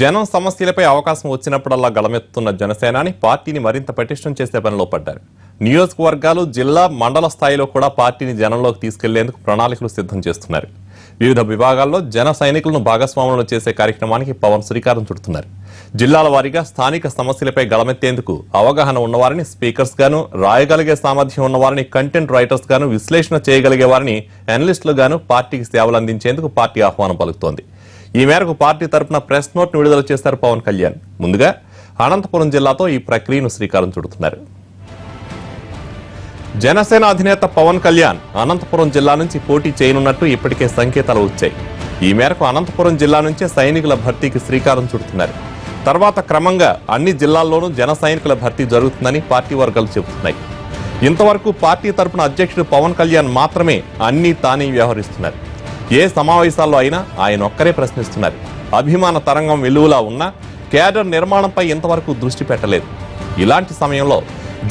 జనం సమస్యలపై అవకాశం వచ్చినప్పుడల్లా గళమెత్తుతున్న జనసేనాని పార్టీని మరింత పటిష్టం చేసే పనిలో పడ్డారు. నియోజకవర్గాలు, జిల్లా, మండల స్థాయిలో కూడా పార్టీని జనంలోకి తీసుకెళ్లేందుకు ప్రణాళికలు సిద్ధం చేస్తున్నారు. వివిధ విభాగాల్లో జన సైనికులను భాగస్వాములను చేసే కార్యక్రమానికి పవన్ శ్రీకారం చుడుతున్నారు. జిల్లాల వారీగా స్థానిక సమస్యలపై గళమెత్తేందుకు అవగాహన ఉన్నవారిని స్పీకర్స్ గాను, రాయగలిగే సామర్థ్యం ఉన్నవారిని కంటెంట్ రైటర్స్ గాను, విశ్లేషణ చేయగలిగే వారిని అనలిస్టులు గాను పార్టీకి సేవలు అందించేందుకు పార్టీ ఆహ్వానం పలుకుతోంది. ఈ మేరకు పార్టీ తరపున ప్రెస్ నోట్ విడుదల చేశారు పవన్ కళ్యాణ్. ముందుగా అనంతపురం జిల్లాతో ఈ ప్రక్రియను శ్రీకారం చుడుతున్నారు. జనసేన అధినేత పవన్ కళ్యాణ్ అనంతపురం జిల్లా నుంచి పోటీ చేయనున్నట్టు ఇప్పటికే సంకేతాలు వచ్చాయి. ఈ మేరకు అనంతపురం జిల్లా నుంచే సైనికుల భర్తీకి శ్రీకారం చుడుతున్నారు. తర్వాత క్రమంగా అన్ని జిల్లాల్లోనూ జన సైనికుల భర్తీ జరుగుతుందని పార్టీ వర్గాలు చెబుతున్నాయి. ఇంతవరకు పార్టీ తరపున అధ్యక్షుడు పవన్ కళ్యాణ్ మాత్రమే అన్ని తానే వ్యవహరిస్తున్నారు. ఏ సమావేశాల్లో అయినా ఆయన ఒక్కరే ప్రశ్నిస్తున్నారు. అభిమాన తరంగం వెలువలా ఉన్నా కేడర్ నిర్మాణంపై ఇంతవరకు దృష్టి పెట్టలేదు. ఇలాంటి సమయంలో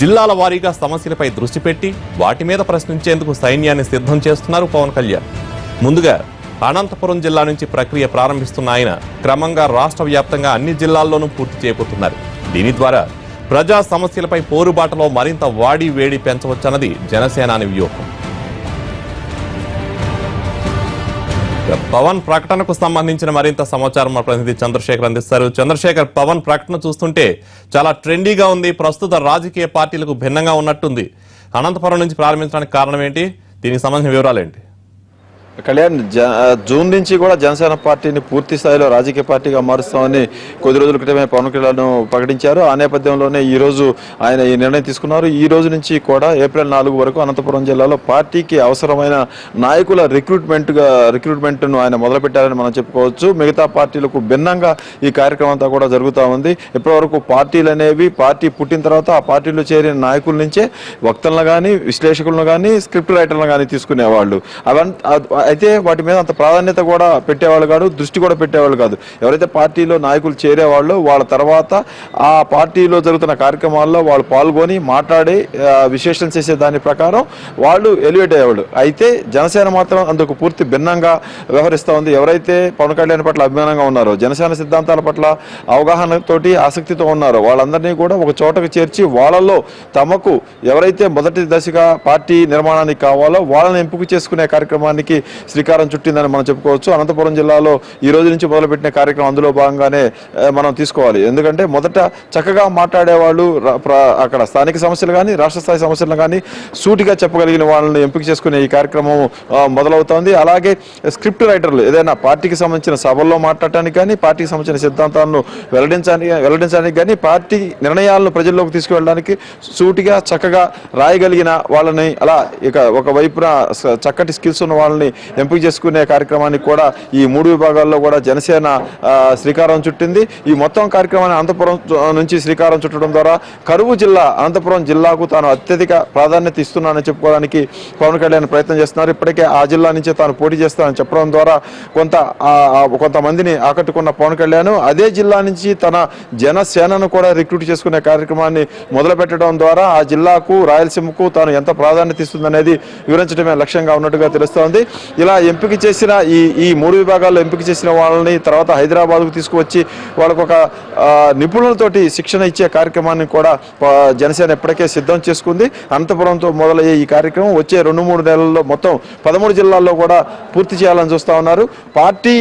జిల్లాల వారీగా సమస్యలపై దృష్టి పెట్టి వాటి మీద ప్రశ్నించేందుకు సైన్యాన్ని సిద్ధం చేస్తున్నారు పవన్ కళ్యాణ్. ముందుగా అనంతపురం జిల్లా నుంచి ప్రక్రియ ప్రారంభిస్తున్న ఆయన క్రమంగా రాష్ట్ర వ్యాప్తంగా అన్ని జిల్లాల్లోనూ పూర్తి చేయబోతున్నారు. దీని ద్వారా ప్రజా సమస్యలపై పోరుబాటలో మరింత వాడి వేడి పెంచవచ్చన్నది జనసేనాని వ్యూహం. పవన్ ప్రకటనకు సంబంధించిన మరింత సమాచారం మా ప్రతినిధి చంద్రశేఖర్ అందిస్తారు. చంద్రశేఖర్, పవన్ ప్రకటన చూస్తుంటే చాలా ట్రెండీగా ఉంది. ప్రస్తుత రాజకీయ పార్టీలకు భిన్నంగా ఉన్నట్టుంది. అనంతపురం నుంచి ప్రారంభించడానికి కారణం ఏంటి? దీనికి సంబంధించిన వివరాలు ఏంటి? కళ్యాణ్, జూన్ నుంచి కూడా జనసేన పార్టీని పూర్తి స్థాయిలో రాజకీయ పార్టీగా మారుస్తామని కొద్ది రోజుల క్రితమే పవన్ కళ్యాణ్ ప్రకటించారు. ఆ నేపథ్యంలోనే ఈ రోజు ఆయన ఈ నిర్ణయం తీసుకున్నారు. ఈ రోజు నుంచి కూడా ఏప్రిల్ 4 వరకు అనంతపురం జిల్లాలో పార్టీకి అవసరమైన నాయకుల రిక్రూట్మెంట్ను ఆయన మొదలుపెట్టారని మనం చెప్పుకోవచ్చు. మిగతా పార్టీలకు భిన్నంగా ఈ కార్యక్రమం అంతా కూడా జరుగుతూ ఉంది. ఇప్పటివరకు పార్టీలు అనేవి పార్టీ పుట్టిన తర్వాత ఆ పార్టీలో చేరిన నాయకుల నుంచే వక్తలను కానీ, విశ్లేషకులను కానీ, స్క్రిప్ట్ రైటర్లను కానీ తీసుకునేవాళ్ళు. అయితే వాటి మీద అంత ప్రాధాన్యత కూడా పెట్టేవాళ్ళు కాదు, దృష్టి కూడా పెట్టేవాళ్ళు కాదు. ఎవరైతే పార్టీలో నాయకులు చేరేవాళ్ళు వాళ్ళ తర్వాత ఆ పార్టీలో జరుగుతున్న కార్యక్రమాల్లో వాళ్ళు పాల్గొని మాట్లాడి విశ్లేషణ చేసే దాని ప్రకారం వాళ్ళు ఎలివేట్ అయ్యేవాళ్ళు. అయితే జనసేన మాత్రం అందుకు పూర్తి భిన్నంగా వ్యవహరిస్తూ ఉంది. ఎవరైతే పవన్ కళ్యాణ్ పట్ల అభిమానంగా ఉన్నారో, జనసేన సిద్ధాంతాల పట్ల అవగాహనతోటి ఆసక్తితో ఉన్నారో వాళ్ళందరినీ కూడా ఒక చోటకు చేర్చి వాళ్ళలో తమకు ఎవరైతే మొదటి దశగా పార్టీ నిర్మాణానికి కావాలో వాళ్ళని ఎంపిక చేసుకునే కార్యక్రమానికి శ్రీకారం చుట్టిందని మనం చెప్పుకోవచ్చు. అనంతపురం జిల్లాలో ఈ రోజు నుంచి మొదలుపెట్టిన కార్యక్రమం అందులో భాగంగానే మనం తీసుకోవాలి. ఎందుకంటే మొదట చక్కగా మాట్లాడేవాళ్ళు, అక్కడ స్థానిక సమస్యలు కానీ, రాష్ట్ర స్థాయి సమస్యలు కానీ సూటిగా చెప్పగలిగిన వాళ్ళని ఎంపిక చేసుకునే ఈ కార్యక్రమం మొదలవుతోంది. అలాగే స్క్రిప్ట్ రైటర్లు ఏదైనా పార్టీకి సంబంధించిన సభల్లో మాట్లాడటానికి కానీ, పార్టీకి సంబంధించిన సిద్ధాంతాలను వెల్లడించడానికి కానీ, పార్టీ నిర్ణయాలను ప్రజల్లోకి తీసుకువెళ్ళడానికి సూటిగా చక్కగా రాయగలిగిన వాళ్ళని, అలా ఇక ఒక వైపున చక్కటి స్కిల్స్ ఉన్న వాళ్ళని ఎంపిక చేసుకునే కార్యక్రమానికి కూడా ఈ 3 విభాగాల్లో కూడా జనసేన శ్రీకారం చుట్టింది. ఈ మొత్తం కార్యక్రమాన్ని అనంతపురం నుంచి శ్రీకారం చుట్టడం ద్వారా కరువు జిల్లా అనంతపురం జిల్లాకు తాను అత్యధిక ప్రాధాన్యత ఇస్తున్నానని చెప్పుకోవడానికి పవన్ కళ్యాణ్ ప్రయత్నం చేస్తున్నారు. ఇప్పటికే ఆ జిల్లా నుంచే తాను పోటీ చేస్తానని చెప్పడం ద్వారా కొంతమందిని ఆకట్టుకున్న పవన్ కళ్యాణ్ అదే జిల్లా నుంచి తన జనసేనను కూడా రిక్రూట్ చేసుకునే కార్యక్రమాన్ని మొదలు పెట్టడం ద్వారా ఆ జిల్లాకు, రాయలసీమకు తాను ఎంత ప్రాధాన్యత ఇస్తుందనేది వివరించడమే లక్ష్యంగా ఉన్నట్టుగా తెలుస్తోంది. ఇలా ఎంపిక చేసిన ఈ 3 విభాగాల్లో ఎంపిక చేసిన వాళ్ళని తర్వాత హైదరాబాద్కు తీసుకువచ్చి వాళ్ళకు ఒక నిపుణులతోటి శిక్షణ ఇచ్చే కార్యక్రమాన్ని కూడా జనసేన ఇప్పటికే సిద్ధం చేసుకుంది. అనంతపురంతో మొదలయ్యే ఈ కార్యక్రమం వచ్చే 2-3 నెలల్లో మొత్తం 13 జిల్లాల్లో కూడా పూర్తి చేయాలని చూస్తూ ఉన్నారు. పార్టీ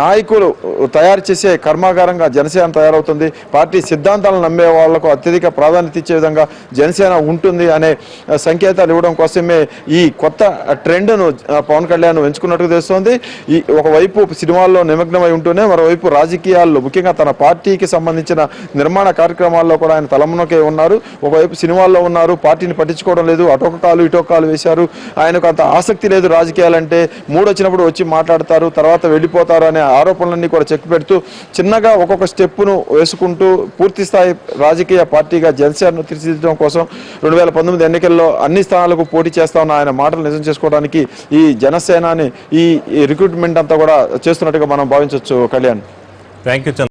నాయకులు తయారు చేసే కర్మాగారంగా జనసేన తయారవుతుంది. పార్టీ సిద్ధాంతాలను నమ్మే వాళ్లకు అత్యధిక ప్రాధాన్యత ఇచ్చే విధంగా జనసేన ఉంటుంది అనే సంకేతాలు ఇవ్వడం కోసమే ఈ కొత్త ట్రెండ్ను పవన్ కళ్యాణ్ ఎంచుకున్నట్టుగా తెలుస్తోంది. ఒకవైపు సినిమాల్లో నిమగ్నమై ఉంటూనే మరోవైపు రాజకీయాల్లో, ముఖ్యంగా తన పార్టీకి సంబంధించిన నిర్మాణ కార్యక్రమాల్లో కూడా ఆయన తలమునకే ఉన్నారు. ఒకవైపు సినిమాల్లో ఉన్నారు, పార్టీని పట్టించుకోవడం లేదు, అటొక కాలు ఇటొక కాలు వేశారు. ఆయనకు అంత ఆసక్తి లేదు రాజకీయాలంటే. మూడు వచ్చినప్పుడు వచ్చి మాట్లాడతారు, తర్వాత వెళ్ళిపోతారు అనే ఆరోపణలన్నీ కూడా చెక్ పెడుతూ చిన్నగా ఒక్కొక్క స్టెప్పును వేసుకుంటూ పూర్తి స్థాయి రాజకీయ పార్టీగా జనసేనను తీర్చిదిద్దడం కోసం 2019 ఎన్నికల్లో అన్ని స్థానాలకు పోటీ చేస్తామన్న ఆయన మాటలు నిజం చేసుకోవడానికి ఈ జనసేనని ఈ రిక్రూట్మెంట్ అంతా కూడా చేస్తున్నట్టుగా మనం భావించవచ్చు. Kalyan, thank you.